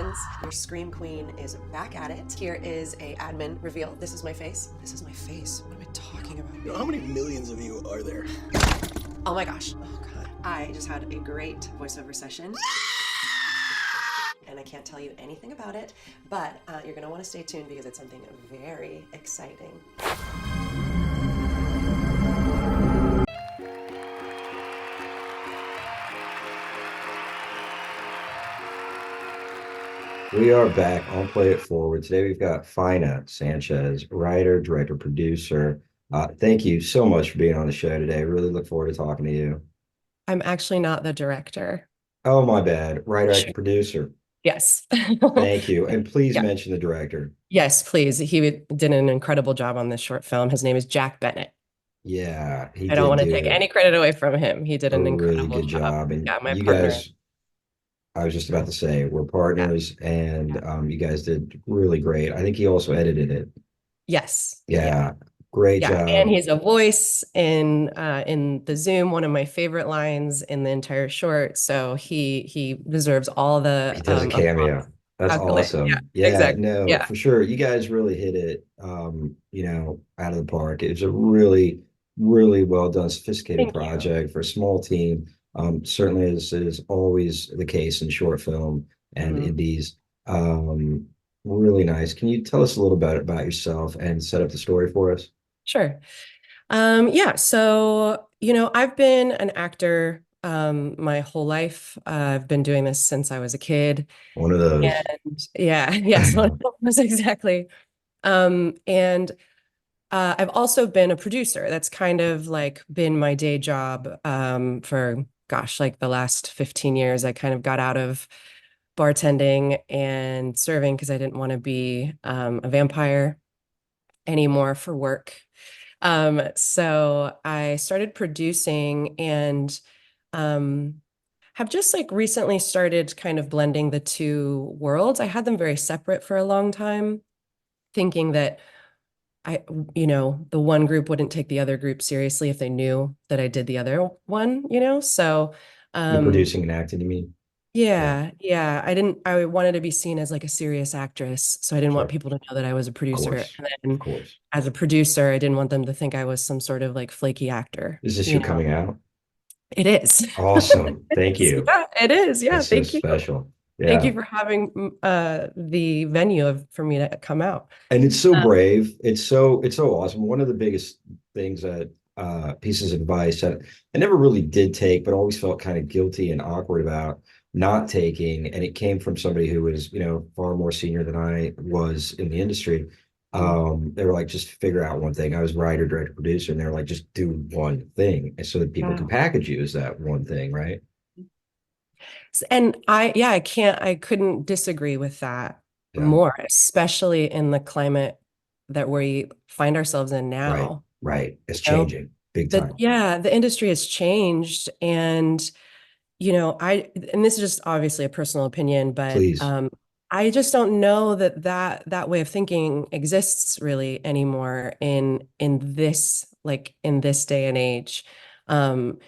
friends, your Scream Queen is back at it. Here is a admin reveal. This is my face. This is my face. What am I talking about? How many millions of you are there? Oh my gosh. Oh God. I just had a great voiceover session. And I can't tell you anything about it, but you're gonna wanna stay tuned because it's something very exciting. We are back on Play It Forward. Today we've got Fayna Sanchez, writer, director, producer. Thank you so much for being on the show today. Really look forward to talking to you. I'm actually not the director. Oh, my bad. Writer, actor, producer. Yes. Thank you. And please Yeah. mention the director. Yes, please. He did an incredible job on this short film. His name is Jack Bennet. Yeah, he I don't want to did take any credit away from him. He did a an really incredible good job. And Yeah, my you partner. guys, I was just about to say, we're partners, and you guys did really great. I think he also edited it. Yes. Yeah, great job. And he's a voice in the Zoom, one of my favorite lines in the entire short. So he deserves all the He does a cameo. That's awesome. Yeah, exactly. no, for sure. You guys really hit it, out of the park. It's a really, really well done, sophisticated project for a small team. Certainly is always the case in short film and indies. Really nice. Can you tell us a little bit about yourself and set up the story for us? Sure. Yeah. So, I've been an actor my whole life. I've been doing this since I was a kid. One of those. And yes, one of those exactly. And I've also been a producer. That's kind of like been my day job for, gosh, like the last 15 years. I kind of got out of bartending and serving because I didn't want to be a vampire anymore for work. So I started producing and have just like recently started kind of blending the two worlds. I had them very separate for a long time, thinking that the one group wouldn't take the other group seriously if they knew that I did the other one, so The producing and acting, you mean? Yeah. I wanted to be seen as like a serious actress, so I didn't want people to know that I was a producer. And then Of course. as a producer, I didn't want them to think I was some sort of like flaky actor. Is this your coming out? It is. Awesome. Thank you. Yeah, it is. Yeah, That's thank so you. special. Yeah. Thank you for having the venue for me to come out. And it's so brave. It's so awesome. One of the biggest things that pieces of advice that I never really did take, but always felt kind of guilty and awkward about not taking, and it came from somebody who was, far more senior than I was in the industry. They were like, just figure out one thing. I was writer, director, producer, and they were like, just do one thing, and so that people can package you as that one thing, right? And I couldn't disagree with that more, especially in the climate that we find ourselves in now. Right. It's changing big time. The industry has changed, and and this is just obviously a personal opinion, but Please. I just don't know that way of thinking exists really anymore in this day and age. And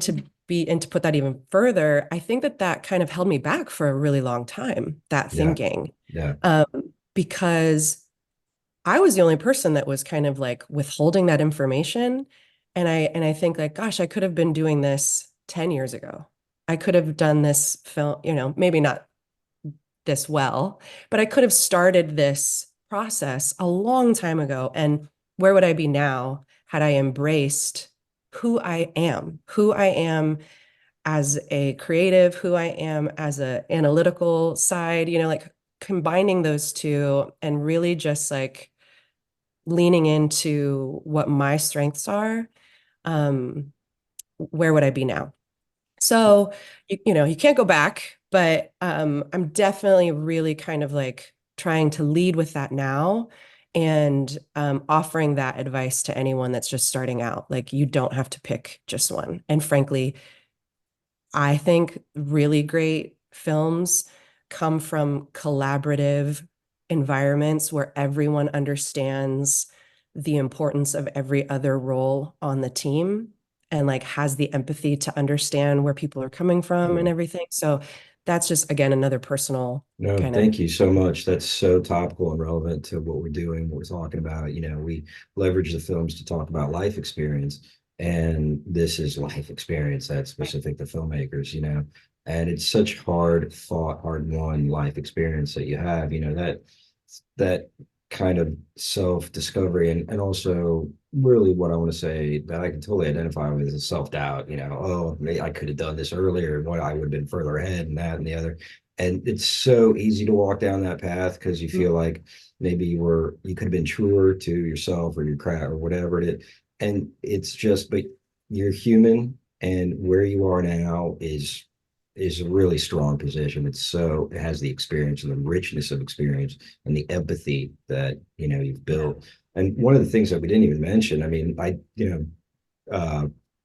to put that even further, I think that kind of held me back for a really long time, that thinking. Because I was the only person that was kind of like withholding that information. And I think like, gosh, I could have been doing this 10 years ago. I could have done this film, maybe not this well, but I could have started this process a long time ago. And where would I be now had I embraced who I am as a creative, who I am as an analytical side, like combining those two and really just like leaning into what my strengths are. Where would I be now? So, you can't go back, but I'm definitely really kind of like trying to lead with that now and offering that advice to anyone that's just starting out. Like, you don't have to pick just one. And frankly, I think really great films come from collaborative environments where everyone understands the importance of every other role on the team and like has the empathy to understand where people are coming from and everything. So that's just, again, another personal No, kind of. thank you so much. That's so topical and relevant to what we're doing, what we're talking about. We leverage the films to talk about life experience, and this is life experience that's specific to filmmakers. And it's such hard fought, hard won life experience that you have, that kind of self-discovery and also really what I want to say that I can totally identify with is self-doubt, oh, I could have done this earlier, what I would have been further ahead and that and the other. And it's so easy to walk down that path because you feel like maybe you could have been truer to yourself or your craft or whatever it is. And it's just, but you're human, and where you are now is a really strong position. It has the experience and the richness of experience and the empathy that you've built. And one of the things that we didn't even mention, I mean,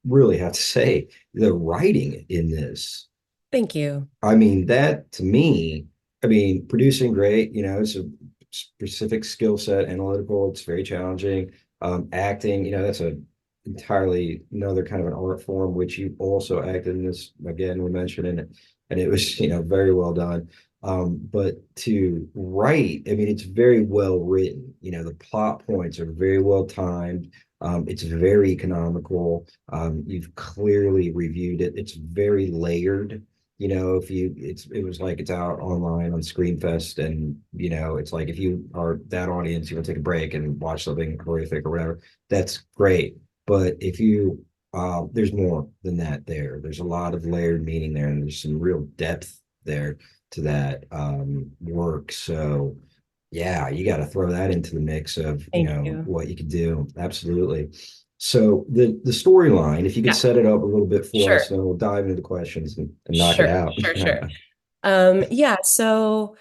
really have to say the writing in this. Thank you. I mean, that to me, I mean, producing great, it's a specific skill set, analytical, it's very challenging. Acting, that's a entirely another kind of an art form, which you also acted in this, again, we mentioned in it, and it was, very well done. But to write, I mean, it's very well written, the plot points are very well timed. It's very economical. You've clearly reviewed it. It's very layered. It was like it's out online on Screenfest, and it's like if you are that audience, you want to take a break and watch something horrific or whatever, that's great. But if you, there's more than that there. There's a lot of layered meaning there, and there's some real depth there to that work. So yeah, you got to throw that into the mix of, Thank you. what you could do. Absolutely. So the storyline, if you could Yeah. set it up a little bit for Sure. us, then we'll dive into the questions and knock it out. Sure. Yeah, so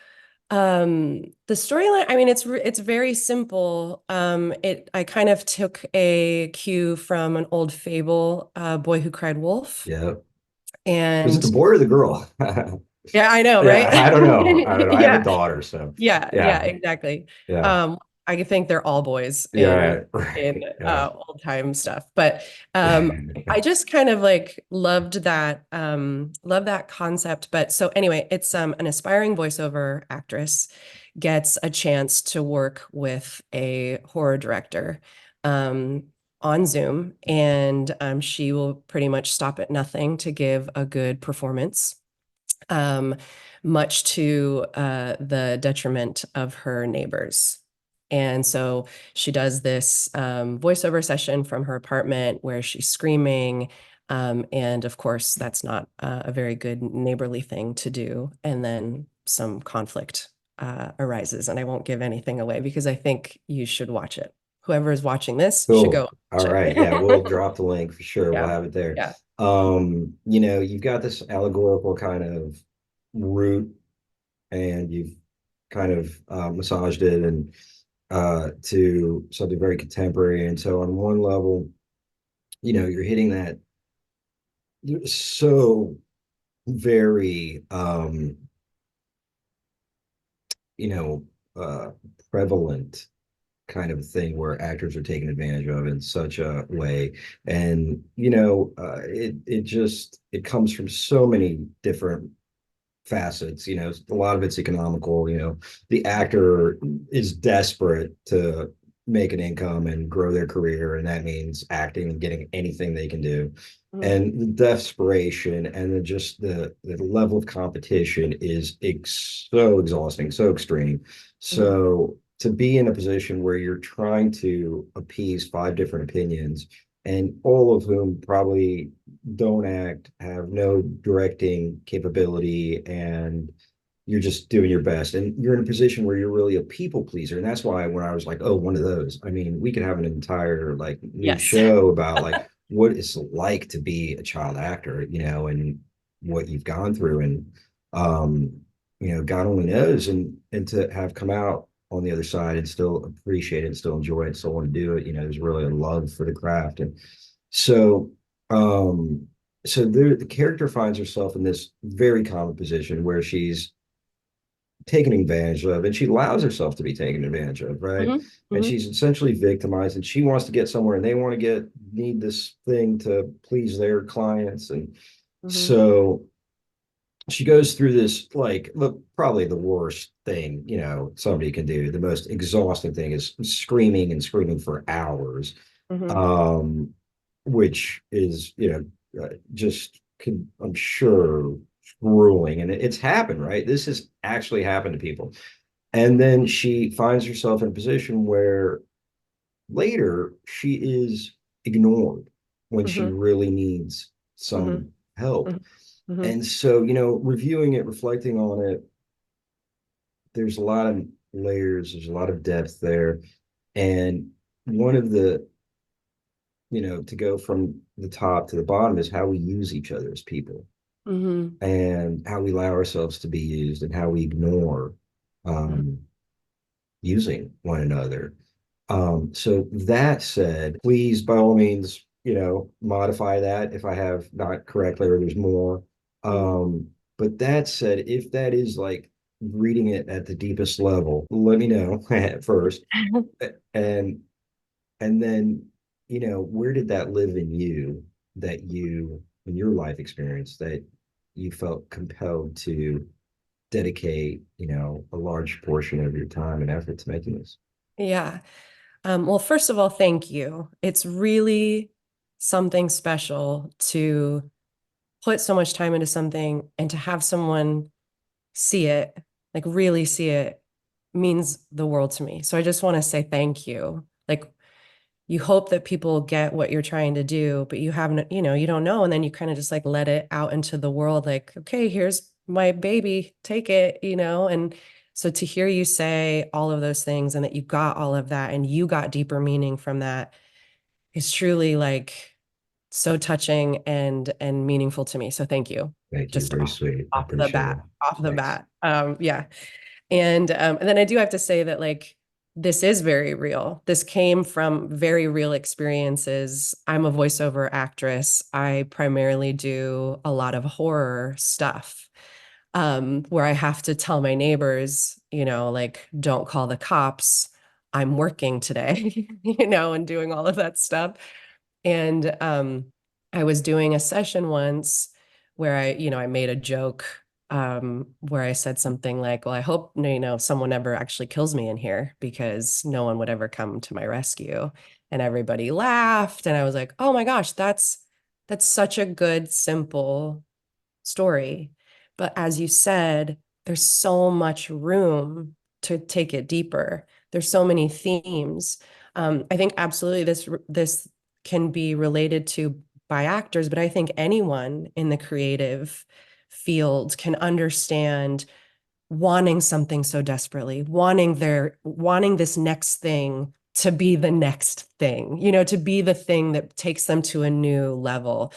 the storyline, I mean, it's very simple. I kind of took a cue from an old fable, Boy Who Cried Wolf. Yeah. Was it And the boy or the girl? yeah, I know, Yeah, right? I don't know. I don't know. I have a Yeah. daughter, so Yeah, yeah, exactly. yeah, I think they're all boys yeah, in right. Yeah. old time stuff. But I just kind of like loved that concept. But so anyway, it's an aspiring voiceover actress gets a chance to work with a horror director on Zoom, and she will pretty much stop at nothing to give a good performance. Much to the detriment of her neighbors. And so she does this voiceover session from her apartment where she's screaming. And of course, that's not a very good neighborly thing to do. And then some conflict arises. And I won't give anything away because I think you should watch it. Whoever is watching this should go Cool. All watch right. it. Yeah, we'll drop the link for sure. We'll Yeah. have it there. Yeah. You've got this allegorical kind of route, and you've kind of massaged it and to something very contemporary. And so on one level, you're hitting that so very you know prevalent kind of thing where actors are taken advantage of in such a way. And it comes from so many different facets. A lot of it's economical. The actor is desperate to make an income and grow their career, and that means acting and getting anything they can do. And the desperation and the level of competition is so exhausting, so extreme. So to be in a position where you're trying to appease five different opinions, and all of whom probably don't act, have no directing capability, and you're just doing your best. And you're in a position where you're really a people pleaser. And that's why when I was like, oh, one of those, I mean, we could have an entire like new Yes. show about like what it's like to be a child actor, and what you've gone through. And God only knows. And to have come out on the other side and still appreciate it and still enjoy it, still want to do it, there's really a love for the craft. And so the character finds herself in this very common position where she's taken advantage of, and she allows herself to be taken advantage of, right? And she's essentially victimized, and she wants to get somewhere, and they want to need this thing to please their clients. And so she goes through this, like, look, probably the worst thing, somebody can do. The most exhausting thing is screaming and screaming for hours, Hmm. um, which is, just I'm sure grueling. And it's happened, right? This has actually happened to people. And then she finds herself in a position where later she is ignored when she Hmm. really needs Hmm. some help. Hmm. And so, reviewing it, reflecting on it, there's a lot of layers, there's a lot of depth there. And one of the, to go from the top to the bottom is how we use each other as people Hmm. and how we allow ourselves to be used and how we ignore um, using one another. So that said, please, by all means, modify that if I have not correctly or there's more. Hmm. But that said, if that is like reading it at the deepest level, let me know at first. And and then, where did that live in you that you in your life experience that you felt compelled to dedicate, a large portion of your time and effort to making this? Yeah. Well, first of all, thank you. It's really something special to put so much time into something and to have someone see it, like really see it, means the world to me. So I just want to say thank you. Like, you hope that people get what you're trying to do, but you haven't, you don't know. And then you kind of just like let it out into the world, like, okay, here's my baby, take it, And so to hear you say all of those things and that you got all of that and you got deeper meaning from that is truly like so touching and meaningful to me. So thank you. Thank you. Just Very sweet. I off the appreciate bat, it. off the Thanks. bat. Yeah. And then I do have to say that like this is very real. This came from very real experiences. I'm a voiceover actress. I primarily do a lot of horror stuff, where I have to tell my neighbors, like, don't call the cops. I'm working today, and doing all of that stuff. And I was doing a session once where I made a joke, where I said something like, well, I hope, someone never actually kills me in here because no one would ever come to my rescue. And everybody laughed. And I was like, oh my gosh, that's such a good, simple story. But as you said, there's so much room to take it deeper. There's so many themes. I think absolutely this can be related to by actors, but I think anyone in the creative field can understand wanting something so desperately, wanting this next thing to be the next thing, to be the thing that takes them to a new level.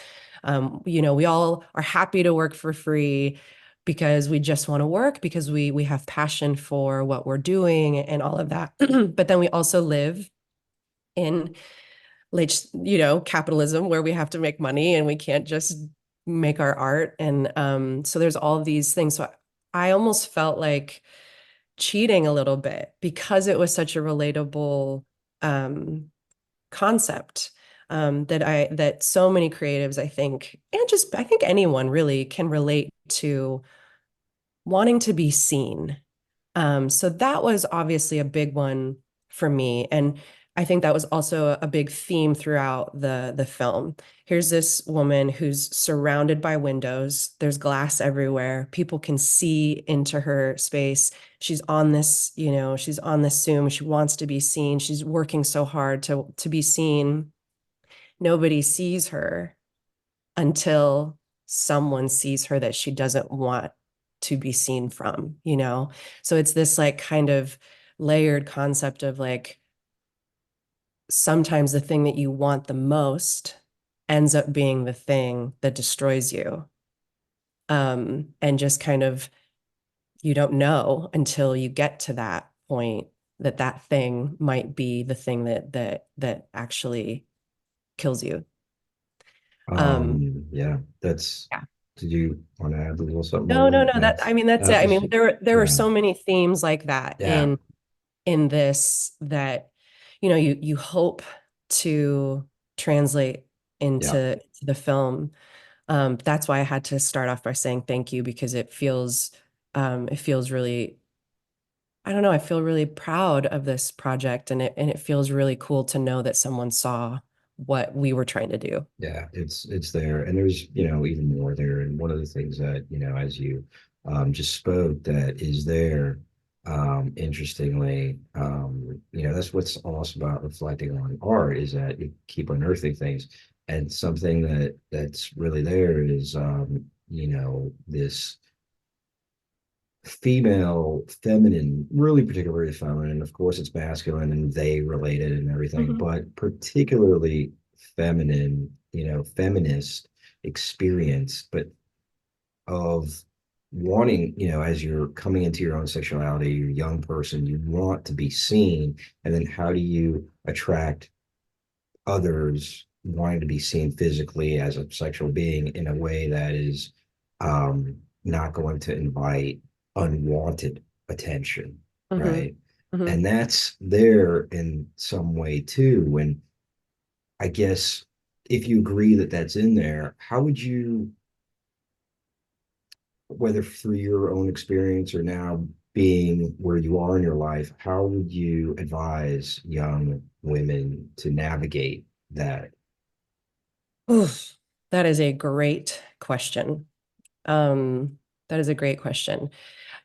We all are happy to work for free because we just want to work because we have passion for what we're doing and all of that. But then we also live in capitalism where we have to make money and we can't just make our art. And so there's all of these things. So I almost felt like cheating a little bit because it was such a relatable concept, that so many creatives, I think, and just I think anyone really can relate to wanting to be seen. So that was obviously a big one for me. And I think that was also a big theme throughout the film. Here's this woman who's surrounded by windows. There's glass everywhere. People can see into her space. She's on this Zoom. She wants to be seen. She's working so hard to be seen. Nobody sees her until someone sees her that she doesn't want to be seen from. So it's this like kind of layered concept of like sometimes the thing that you want the most ends up being the thing that destroys you. And just kind of you don't know until you get to that point that that thing might be the thing that actually kills you. Yeah, that's, Yeah. did you want to add a little something more No, to no, that? no. That Thanks. I mean, that's it. I Just, mean, there were yeah, so many themes like that yeah, in this that you hope to translate yeah. into the film. That's why I had to start off by saying thank you, because it feels really, I don't know, I feel really proud of this project, and it feels really cool to know that someone saw what we were trying to do. Yeah, it's there, and there's even more there. And one of the things that as you just spoke, that is there, interestingly, that's what's awesome about reflecting on art, is that you keep unearthing things. And something that's really there is this female, feminine, really particularly feminine. Of course, it's masculine and they related and everything, Mhm. but particularly feminine, feminist experience, but of wanting, as you're coming into your own sexuality, you're a young person, you want to be seen. And then how do you attract others wanting to be seen physically as a sexual being in a way that is not going to invite unwanted attention, Mhm. right? Mhm. And that's there in some way too. When I guess if you agree that that's in there, how would you, whether through your own experience or now being where you are in your life, how would you advise young women to navigate that? Oof, that is a great question. That is a great question.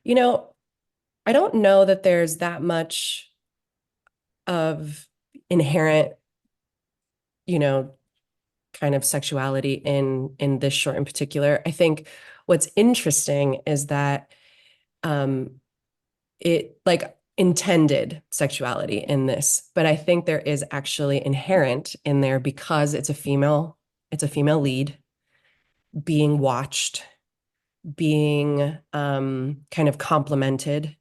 You know, I don't know that there's that much of inherent, you know, kind of sexuality in this short in particular. I think what's interesting is that um it like intended sexuality in this, but I think there is actually inherent in there because it's a female lead being watched, being kind of complimented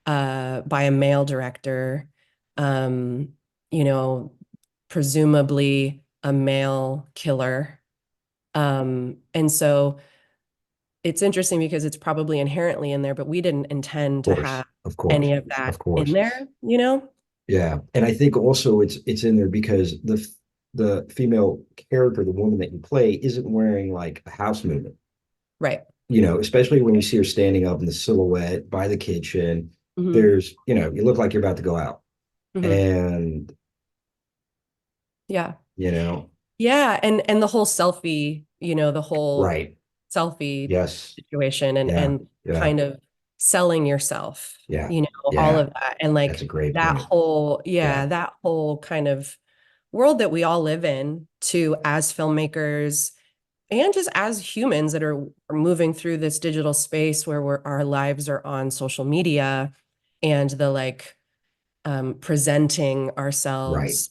by a male director, um, you know, presumably a male killer. And so it's interesting because it's probably inherently in there, but we didn't intend to have Of course, any of of that in course. there, you know? Yeah, and I think also it's in there because the female character, the woman that you play, isn't wearing like a house movement. Right. Especially when you see her standing up in the silhouette by the kitchen. Hmm. There's, you look like you're about to go out, Hmm. and Yeah. you know, Yeah. And the whole selfie, the whole right? selfie Yes, situation yeah, and yeah, kind of selling yourself, yeah, all yeah. of that. And That's a like great point. Yeah, that whole kind of world that we all live in too, as filmmakers and just as humans that are moving through this digital space where our lives are on social media, and the like presenting right, ourselves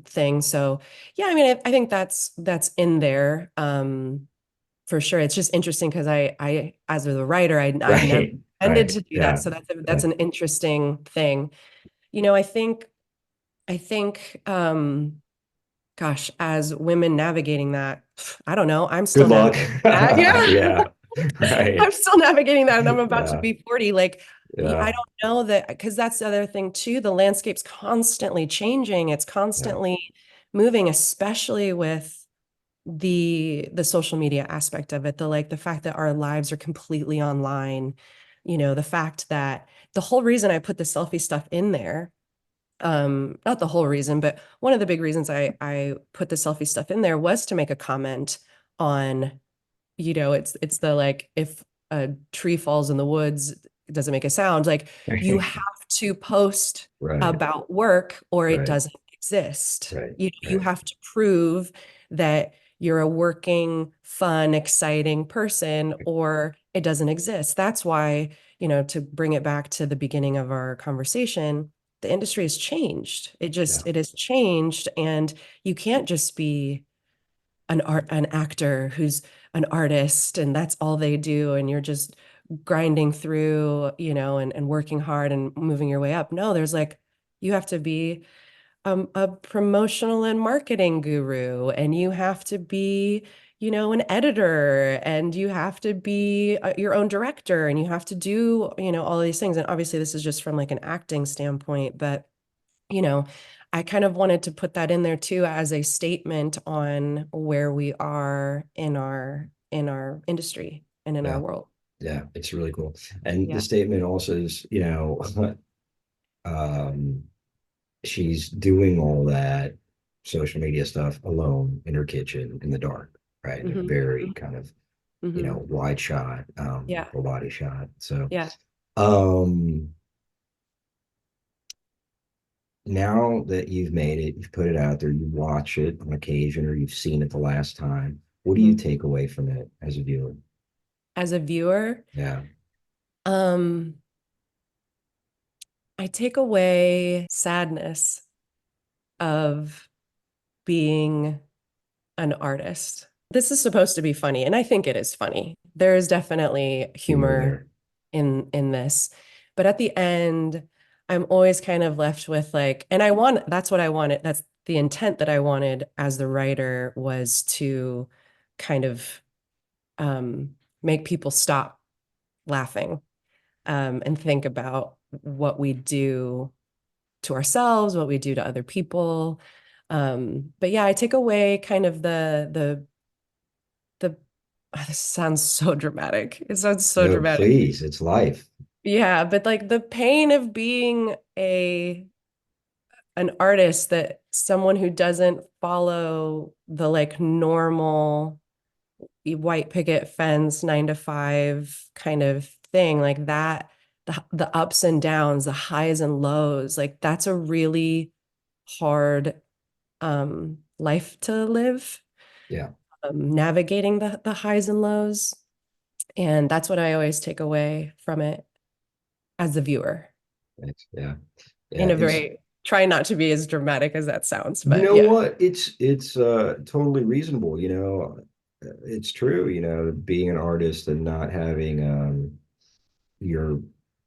thing. So yeah, I mean, I think that's in there for sure. It's just interesting because I as a writer, I'd never right, intended right. to do that. Yeah, So yeah. that's an interesting thing. I think gosh, as women navigating that, I don't know. I'm Good still luck. navigating that. Yeah. Yeah, right. I'm still navigating that, and I'm about to Yeah, be 40. Like, I yeah, don't know that, because that's the other thing too. The landscape's constantly changing. It's yeah, constantly moving, especially with the social media aspect of it. The fact that our lives are completely online, the fact that the whole reason I put the selfie stuff in there, not the whole reason, but one of the big reasons I put the selfie stuff in there was to make a comment on, it's the like, if a tree falls in the woods, it doesn't make a sound. Like, you right, have to post right, about work or it right, doesn't exist. right, You right. have to prove that you're a working, fun, exciting person, or it doesn't exist. That's why, to bring it back to the beginning of our conversation, the industry has changed. Yeah, It has changed, and you can't just be an actor who's an artist and that's all they do, and you're just grinding through, and working hard and moving your way up. No, there's like, you have to be a promotional and marketing guru, and you have to be, an editor, and you have to be your own director, and you have to do, all these things. And obviously this is just from like an acting standpoint, but you know, I kind of wanted to put that in there too as a statement on where we are in our industry and in our Yeah. world. Yeah. It's really cool. And the Yeah. statement also is, um, she's doing all that social media stuff alone in her kitchen in the dark, right? A Hmm. very kind of, Hmm. wide shot, Yeah. full body shot. So, Yeah. um, now that you've made it, you've put it out there, you watch it on occasion, or you've seen it the last time. What do you Mhm. take away from it as a viewer? As a viewer, Yeah. um, I take away sadness of being an artist. This is supposed to be funny, and I think it is funny. There is definitely Humor humor there. in this. But at the end, I'm always kind of left with like, and I want, that's what I wanted. That's the intent that I wanted as the writer, was to kind of make people stop laughing, and think about what we do to ourselves, what we do to other people. But yeah, I take away kind of the this sounds so dramatic. It sounds so No, dramatic. please, it's life. Yeah, but like the pain of being a an artist, that someone who doesn't follow the like normal white picket fence 9 to 5 kind of thing, like that, the ups and downs, the highs and lows, like that's a really hard life to live, Yeah. navigating the highs and lows. And that's what I always take away from it as the viewer, Thanks. Yeah. in Yeah. a very, try not to be as dramatic as that sounds, You but know yeah. what? It's totally reasonable, it's true, being an artist and not having your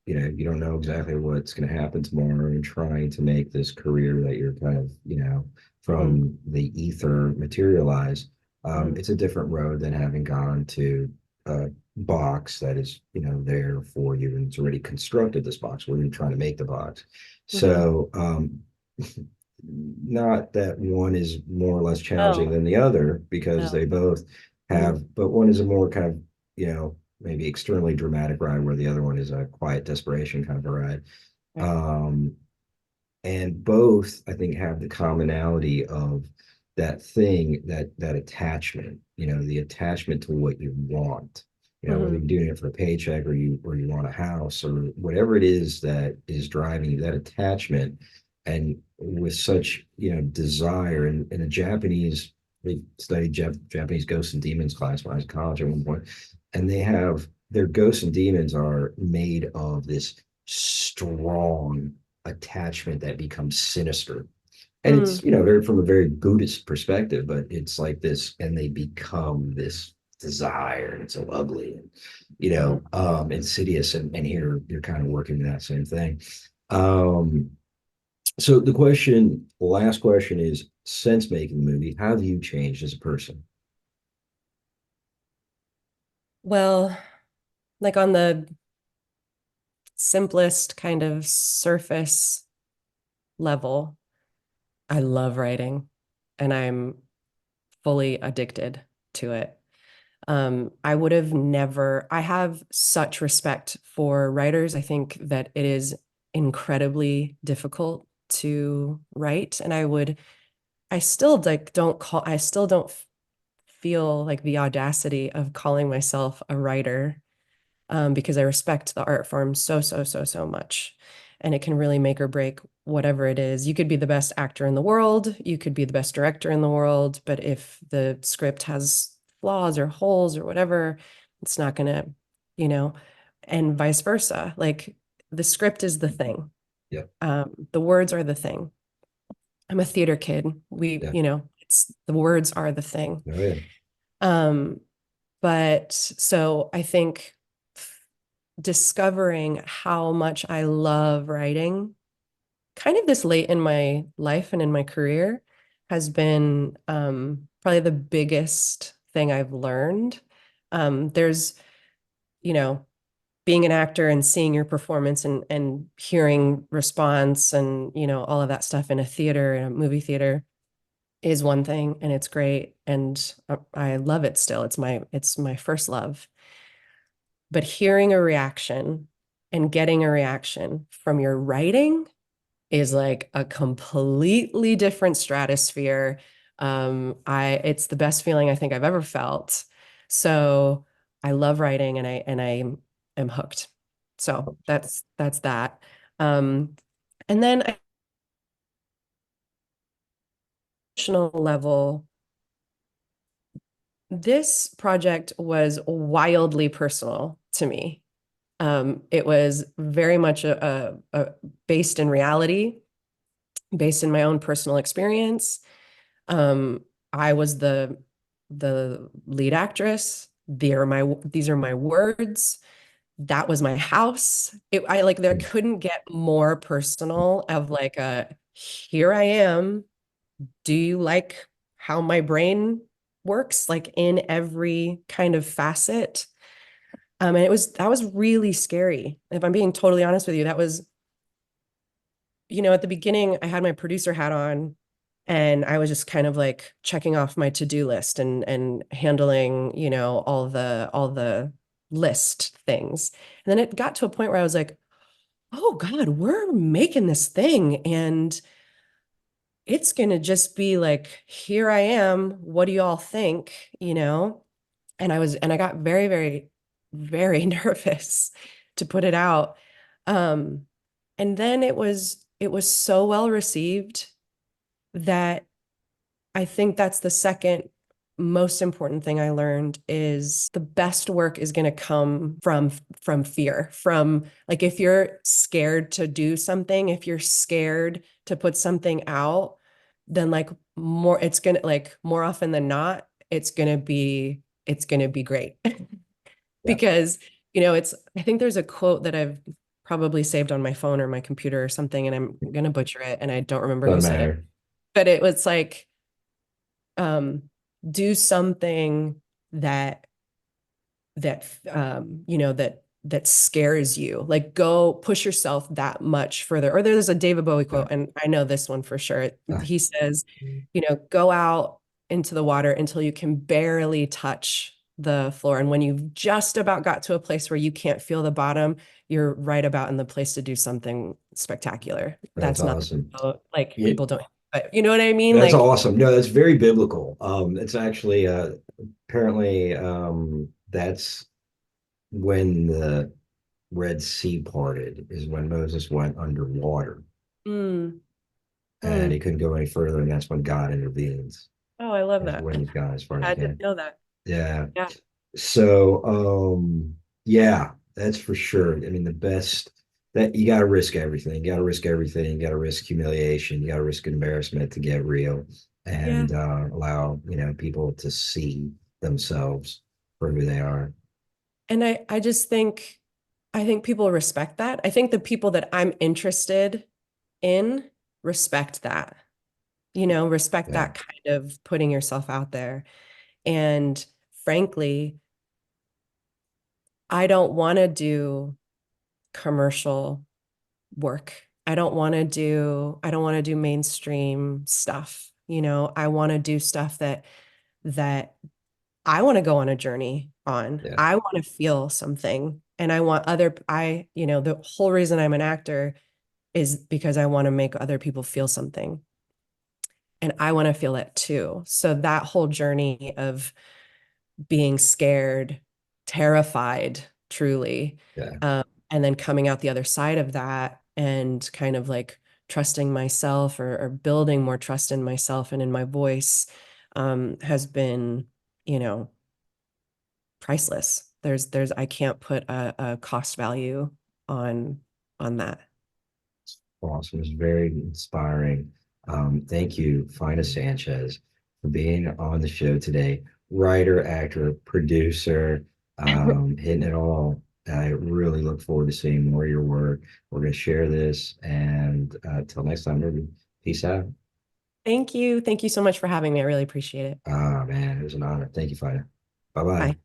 you don't know exactly what's going to happen tomorrow, and trying to make this career that you're kind of, Hmm. from the ether materialize. Hmm. It's a different road than having gone to a box that is, there for you, and it's already constructed, this box where you're trying to make the box. Hmm. So, not that one is more or less challenging No, than the other, because no. they both Hmm. have, but one is a more kind of, maybe externally dramatic ride, where the other one is a quiet desperation kind of a ride. Right. Um, and both, I think, have the commonality of that thing, that attachment, the attachment to what you want. Whether Hmm. you're doing it for a paycheck, or you want a house, or whatever it is that is driving you, that attachment. And with such, desire, and in a Japanese, we studied Japanese ghosts and demons class when I was in college at one point, and they have their ghosts and demons are made of this strong attachment that becomes sinister. And it's, Mm. very, from a very Buddhist perspective, but it's like this, and they become this desire, and it's so ugly, and, Mhm. insidious. And here you're kind of working with that same thing. Um, so the last question is, since making the movie, how have you changed as a person? Well, like on the simplest kind of surface level, I love writing, and I'm fully addicted to it. I would have never, I have such respect for writers. I think that it is incredibly difficult to write. And I still like don't call, I still don't feel like the audacity of calling myself a writer, because I respect the art form so, so, so, so much. And it can really make or break whatever it is. You could be the best actor in the world, you could be the best director in the world, but if the script has flaws or holes or whatever, it's not going to, you know, and vice versa. Like the script is the thing, Yeah. the words are the thing. I'm a theater kid. Yeah. It's the words are the thing. Oh, yeah. Um, but so I think discovering how much I love writing kind of this late in my life and in my career has been, probably the biggest thing I've learned. There's, you know, being an actor and seeing your performance and hearing response and, you know, all of that stuff in a theater, in a movie theater is one thing, and it's great. And I love it still. It's my first love. But hearing a reaction and getting a reaction from your writing is like a completely different stratosphere. It's the best feeling I think I've ever felt. So I love writing, and I am hooked. So that's that. And then emotional level, this project was wildly personal to me. It was very much based in reality, based in my own personal experience. I was the lead actress. These are my words. That was my house. I like, there couldn't get more personal of like here I am. Do you like how my brain works? Like in every kind of facet. And that was really scary. If I'm being totally honest with you, that was, you know, at the beginning, I had my producer hat on and I was just kind of like checking off my to-do list and handling, you know, all the list things. And then it got to a point where I was like, oh God, we're making this thing and it's going to just be like, here I am. What do you all think? You know? And I got very, very, very nervous to put it out. And then it was so well received that I think that's the second most important thing I learned is the best work is going to come from fear, from like, if you're scared to do something, if you're scared to put something out, then like it's going to, like, more often than not, it's going to be great. Because, you know, I think there's a quote that I've probably saved on my phone or my computer or something, and I'm going to butcher it and I don't remember who Doesn't said it, matter. but it was like, do something that you know, that scares you, like go push yourself that much further. Or there's a David Bowie quote, and I know this one for sure. He says, you know, go out into the water until you can barely touch the floor, and when you've just about got to a place where you can't feel the bottom, you're right about in the place to do something spectacular. That's That's not awesome. like Yeah, people don't, but you know what I mean? that's Like, awesome. No, that's very biblical. It's actually apparently that's when the Red Sea parted is when Moses went underwater mm, and mm. he couldn't go any further, and that's when God intervenes. Oh, I love Is that. when he's gone as far as he I didn't can. know that. Yeah. Yeah. So yeah, that's for sure. I mean, the best that you gotta risk everything. You gotta risk everything. You gotta risk humiliation. You gotta risk embarrassment to get real Yeah. and allow, you know, people to see themselves for who they are. And I just think, I think people respect that. I think the people that I'm interested in respect that, you know, respect Yeah. that kind of putting yourself out there. And frankly, I don't want to do commercial work. I don't want to do mainstream stuff. You know, I want to do stuff that I want to go on a journey on. Yeah. I want to feel something. And you know, the whole reason I'm an actor is because I want to make other people feel something. And I want to feel it too. So that whole journey of being scared, terrified, truly, Yeah. and then coming out the other side of that and kind of like trusting myself, or building more trust in myself and in my voice, has been, you know, priceless. I can't put a cost value on that. Awesome. It's very inspiring. Thank you, Fayna Sanchez, for being on the show today. Writer, actor, producer, hitting it all. I really look forward to seeing more of your work. We're going to share this. And till next time, everybody, peace out. Thank you. Thank you so much for having me. I really appreciate it. Ah, man, it was an honor. Thank you, Fayna. Bye bye. Bye.